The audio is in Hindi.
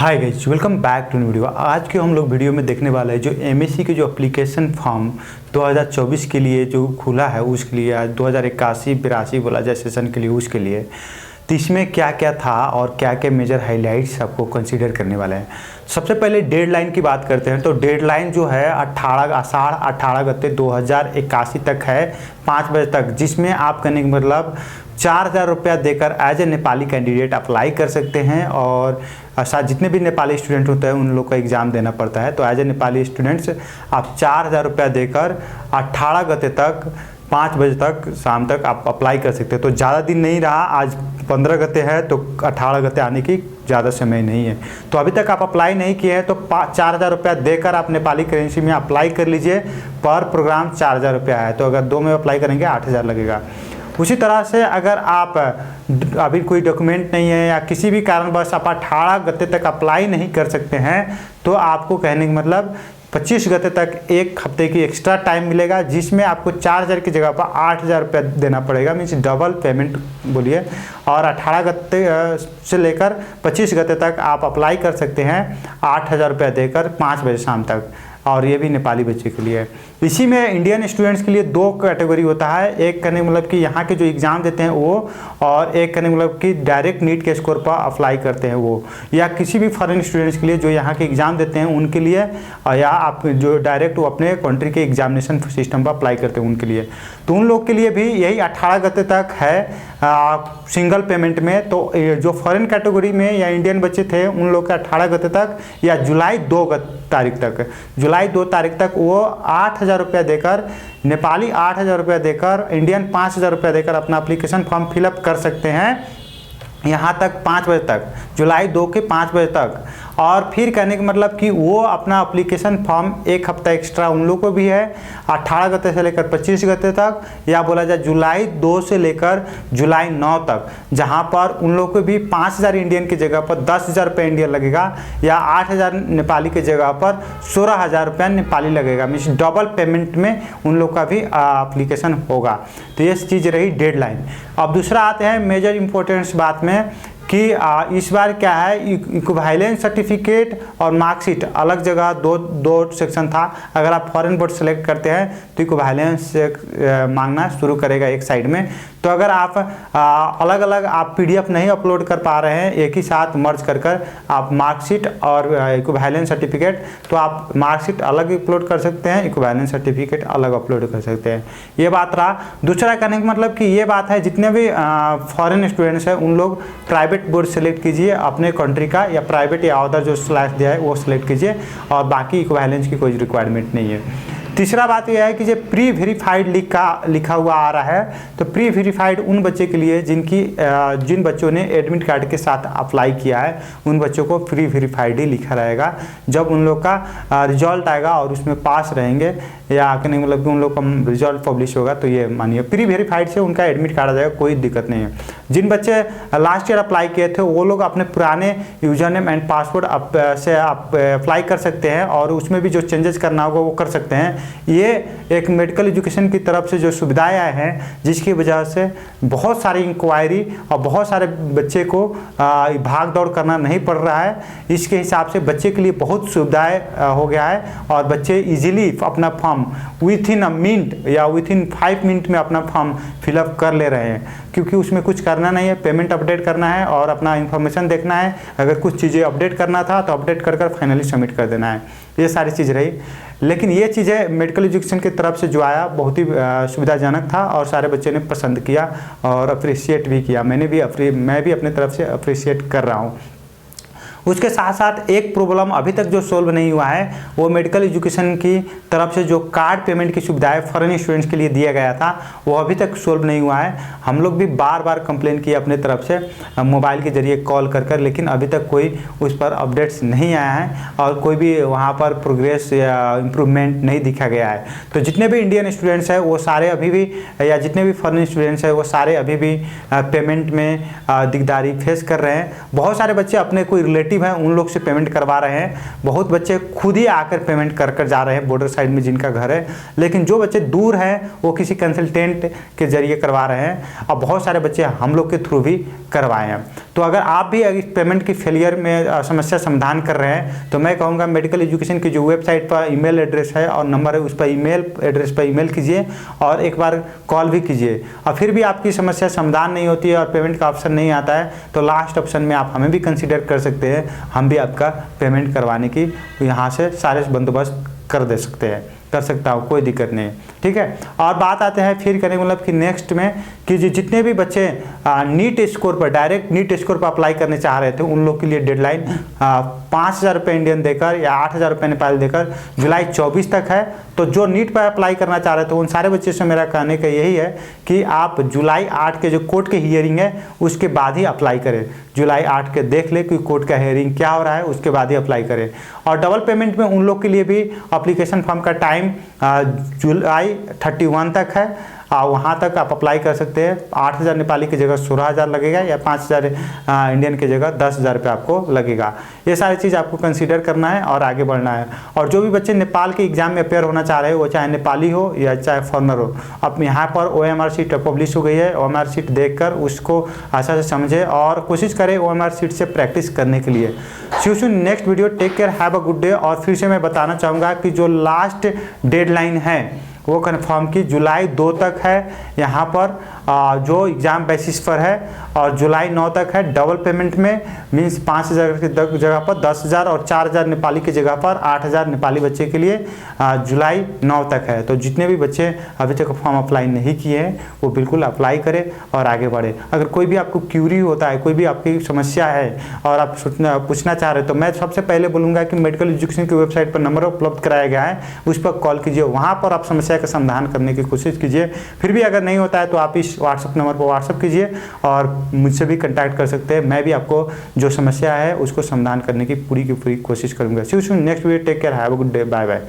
Hi guys, welcome back to video. आज के हम लोग वीडियो में देखने वाले हैं जो एमएससी के जो एप्लीकेशन फॉर्म 2024 के लिए जो खुला है उसके लिए आज 2081-82 बोला जाए सेशन के लिए उसके लिए तो इसमें क्या क्या था और क्या क्या मेजर हाइलाइट्स आपको कंसीडर करने वाले हैं। सबसे पहले डेडलाइन की बात करते हैं तो डेडलाइन जो है 18 गते 2081 तक है 5 बजे तक, जिसमें आप करने का मतलब 4,000 रुपया देकर as a Nepali candidate apply कर सकते हैं और साथ जितने भी नेपाली स्टूडेंट होते हैं उन लोग का एग्ज़ाम देना पड़ता है। तो एज ए नेपाली स्टूडेंट्स आप 4,000 रुपया देकर 18 गते तक 5 बजे तक शाम तक आप अप्लाई कर सकते हैं। तो ज़्यादा दिन नहीं रहा, आज 15 गते है तो 18 गते आने की ज़्यादा समय नहीं है। तो अभी तक आप अप्लाई नहीं किए हैं तो 4,000 रुपया देकर आप नेपाली करेंसी में अप्लाई कर लीजिए। पर प्रोग्राम 4,000 रुपया है, तो अगर 2 में अप्लाई करेंगे 8,000 लगेगा। उसी तरह से अगर आप अभी कोई डॉक्यूमेंट नहीं है या किसी भी कारणवश आप 18 गते तक अप्लाई नहीं कर सकते हैं तो आपको कहने का मतलब 25 गते तक एक हफ्ते की एक्स्ट्रा टाइम मिलेगा, जिसमें आपको 4,000 की जगह पर 8,000 रुपया देना पड़ेगा, मीन्स डबल पेमेंट बोलिए। और 18 गते से लेकर 25 गते तक आप अप्लाई कर सकते हैं 8,000 रुपया देकर 5 बजे शाम तक, और ये भी नेपाली बच्चे के लिए। इसी में इंडियन स्टूडेंट्स के लिए 2 कैटेगरी होता है, एक करने मतलब कि यहाँ के जो एग्ज़ाम देते हैं वो, और एक करने मतलब कि डायरेक्ट नीट के स्कोर पर अप्लाई करते हैं वो, या किसी भी फॉरेन स्टूडेंट्स के लिए जो यहाँ के एग्ज़ाम देते हैं उनके लिए, या आप जो डायरेक्ट वो अपने कंट्री के एग्जामिनेशन सिस्टम पर अप्लाई करते हैं उनके लिए। तो उन लोग के लिए भी यही 18 गते तक है सिंगल पेमेंट में। तो जो फॉरेन कैटेगरी में या इंडियन बच्चे थे उन लोग का 18 गते तक या जुलाई 2 तारीख तक वो 8,000 रुपया देकर, नेपाली 8,000 रुपया देकर, इंडियन 5,000 रुपया देकर अपना एप्लीकेशन फॉर्म फिलअप कर सकते हैं यहाँ तक 5 बजे तक, जुलाई 2 के 5 बजे तक। और फिर कहने का मतलब कि वो अपना एप्लीकेशन फॉर्म एक हफ्ता एक्स्ट्रा उन लोग को भी है 18 गते से लेकर 25 गते तक, या बोला जाए जुलाई 2 से लेकर जुलाई 9 तक, जहां पर उन लोग को भी 5,000 इंडियन की जगह पर 10,000 रुपये इंडियन लगेगा, या 8,000 नेपाली की जगह पर 16,000 रुपया नेपाली लगेगा, मीन्स डबल पेमेंट में उन लोग का भी एप्लीकेशन होगा। तो ये चीज़ रही डेडलाइन। अब दूसरा आते हैं मेजर इंपॉर्टेंस बात में कि इस बार क्या है, इक्विवेलेंस सर्टिफिकेट और मार्कशीट अलग जगह दो सेक्शन था। अगर आप फॉरेन बोर्ड सेलेक्ट करते हैं तो इक्विवेलेंस मांगना शुरू करेगा एक साइड में। तो अगर आप अलग अलग आप पीडीएफ नहीं अपलोड कर पा रहे हैं, एक ही साथ मर्ज कर आप मार्कशीट और इक्विवेलेंस सर्टिफिकेट, तो आप मार्कशीट अलग अपलोड कर सकते हैं, इक्विवेलेंस सर्टिफिकेट अलग अपलोड कर सकते हैं। ये बात रहा। दूसरा कहने का मतलब कि ये बात है जितने भी फॉरेन स्टूडेंट्स हैं उन लोग प्राइवेट बोर्ड सेलेक्ट कीजिए अपने कंट्री का, या प्राइवेट या अदर जो स्लैश दिया है वो सिलेक्ट कीजिए, और बाकी इक्विवेलेंस की कोई रिक्वायरमेंट नहीं है। तीसरा बात यह है कि जो प्री वेरीफाइड लिखा हुआ आ रहा है, तो प्री वेरीफाइड उन बच्चे के लिए जिन बच्चों ने एडमिट कार्ड के साथ अप्लाई किया है उन बच्चों को प्री वेरीफाइड ही लिखा रहेगा। जब उन लोग का रिजल्ट आएगा और उसमें पास रहेंगे, या कहने मतलब कि उन लोग का रिजल्ट पब्लिश होगा, तो ये मानिए प्री वेरीफाइड से उनका एडमिट कार्ड आ जाएगा, कोई दिक्कत नहीं है। जिन बच्चे लास्ट ईयर अप्लाई किए थे वो लोग अपने पुराने यूजर नेम एंड पासवर्ड से आप अप्लाई कर सकते हैं, और उसमें भी जो चेंजेस करना होगा वो कर सकते हैं। ये एक मेडिकल एजुकेशन की तरफ से जो सुविधाएं आए हैं, जिसकी वजह से बहुत सारी इंक्वायरी और बहुत सारे बच्चे को भाग दौड़ करना नहीं पड़ रहा है। इसके हिसाब से बच्चे के लिए बहुत सुविधाएं हो गया है, और बच्चे इजीली अपना form with in a minute या विथ इन 5 मिनट में अपना फॉर्म फिलअप कर ले रहे हैं, क्योंकि उसमें कुछ करना नहीं है, पेमेंट अपडेट करना है और अपना इन्फॉर्मेशन देखना है। अगर कुछ चीज़ें अपडेट करना था तो अपडेट कर फाइनली सबमिट कर देना है। ये सारी चीज़ रही। लेकिन ये चीज़ें मेडिकल एजुकेशन की तरफ से जो आया बहुत ही सुविधाजनक था, और सारे बच्चे ने पसंद किया और अप्रिशिएट भी किया। मैं भी अपने तरफ से अप्रिशिएट कर रहा हूँ। उसके साथ साथ एक प्रॉब्लम अभी तक जो सोल्व नहीं हुआ है, वो मेडिकल एजुकेशन की तरफ से जो कार्ड पेमेंट की सुविधाएं फॉरेन स्टूडेंट्स के लिए दिया गया था वो अभी तक सोल्व नहीं हुआ है। हम लोग भी बार बार कंप्लेन किए अपने तरफ से मोबाइल के जरिए कॉल कर, लेकिन अभी तक कोई उस पर अपडेट्स नहीं आया है और कोई भी वहाँ पर प्रोग्रेस या इम्प्रूवमेंट नहीं दिखा गया है। तो जितने भी इंडियन स्टूडेंट्स हैं वो सारे अभी भी, या जितने भी फॉरेन स्टूडेंट्स हैं वो सारे अभी भी पेमेंट में दिकदारी फेस कर रहे हैं। बहुत सारे बच्चे अपने कोई रिलेटिव रिलेटिव हैं उन लोग से पेमेंट करवा रहे हैं। बहुत बच्चे खुद ही आकर पेमेंट कर कर जा रहे हैं बॉर्डर साइड में जिनका घर है, लेकिन जो बच्चे दूर हैं वो किसी कंसल्टेंट के जरिए करवा रहे हैं और बहुत सारे बच्चे हम लोग के थ्रू भी करवाए हैं। तो अगर आप भी पेमेंट की फेलियर में समस्या समाधान कर रहे हैं तो मैं कहूँगा मेडिकल एजुकेशन की जो वेबसाइट पर ईमेल एड्रेस है और नंबर है उस पर ईमेल एड्रेस पर ईमेल कीजिए और एक बार कॉल भी कीजिए। और फिर भी आपकी समस्या समाधान नहीं होती है और पेमेंट का ऑप्शन नहीं आता है तो लास्ट ऑप्शन में आप हमें भी कंसिडर कर सकते हैं, हम भी आपका पेमेंट करवाने की यहाँ से सारे बंदोबस्त कर सकता हूँ, कोई दिक्कत नहीं, ठीक है। और बात आते हैं फिर करेंगे मतलब कि नेक्स्ट में कि जितने भी बच्चे नीट स्कोर पर डायरेक्ट नीट स्कोर पर अप्लाई करने चाह रहे थे उन लोग के लिए डेडलाइन 5,000 रुपये इंडियन देकर या 8,000 रुपये नेपाली देकर जुलाई 24 तक है। तो जो नीट पर अप्लाई करना चाह रहे थे उन सारे बच्चे से मेरा कहने का यही है कि आप जुलाई 8 के जो कोर्ट के हियरिंग है उसके बाद ही अप्लाई करें। जुलाई 8 के देख ले कि कोर्ट का हियरिंग क्या हो रहा है, उसके बाद ही अप्लाई करें। और डबल पेमेंट में उन लोग के लिए भी एप्लीकेशन फॉर्म का टाइम जुलाई 31 तक है, वहाँ तक आप अप्लाई कर सकते हैं। 8,000 नेपाली की जगह 16,000 लगेगा या 5,000 इंडियन की जगह 10,000 रुपये आपको लगेगा। ये सारी चीज़ आपको कंसीडर करना है और आगे बढ़ना है। और जो भी बच्चे नेपाल के एग्जाम में अपेयर होना चाह रहे हैं वो चाहे नेपाली हो या चाहे फॉरनर हो, अब यहाँ पर OMR शीट पब्लिश हो गई है। OMR शीट देखकर उसको अच्छा से समझे और कोशिश करें OMR शीट से प्रैक्टिस करने के लिए। See you next video, take care, have a good day. और फिर से मैं बताना चाहूँगा कि जो लास्ट डेडलाइन है वो कन्फर्म की जुलाई 2 तक है यहाँ पर जो एग्ज़ाम बेसिस पर है, और जुलाई 9 तक है। डबल पेमेंट में मीन्स 5,000 की जगह पर 10,000 और 4,000 नेपाली की जगह पर 8,000 नेपाली बच्चे के लिए जुलाई 9 तक है। तो जितने भी बच्चे अभी तक फॉर्म अप्लाई नहीं किए हैं वो बिल्कुल अप्लाई करें और आगे बढ़े। अगर कोई भी आपको क्यूरी होता है, कोई भी आपकी समस्या है और आप पूछना चाह रहे हो तो मैं सबसे पहले बोलूँगा कि मेडिकल एजुकेशन की वेबसाइट पर नंबर उपलब्ध कराया गया है, उस पर कॉल कीजिए, वहाँ पर आप समस्या का समाधान करने की कोशिश कीजिए। फिर भी अगर नहीं होता है तो आप इस व्हाट्सएप नंबर पर व्हाट्सएप कीजिए और मुझसे भी कांटेक्ट कर सकते हैं। मैं भी आपको जो समस्या है उसको समाधान करने की पूरी कोशिश करूंगा। See you soon next video, take care, have a good day, bye bye.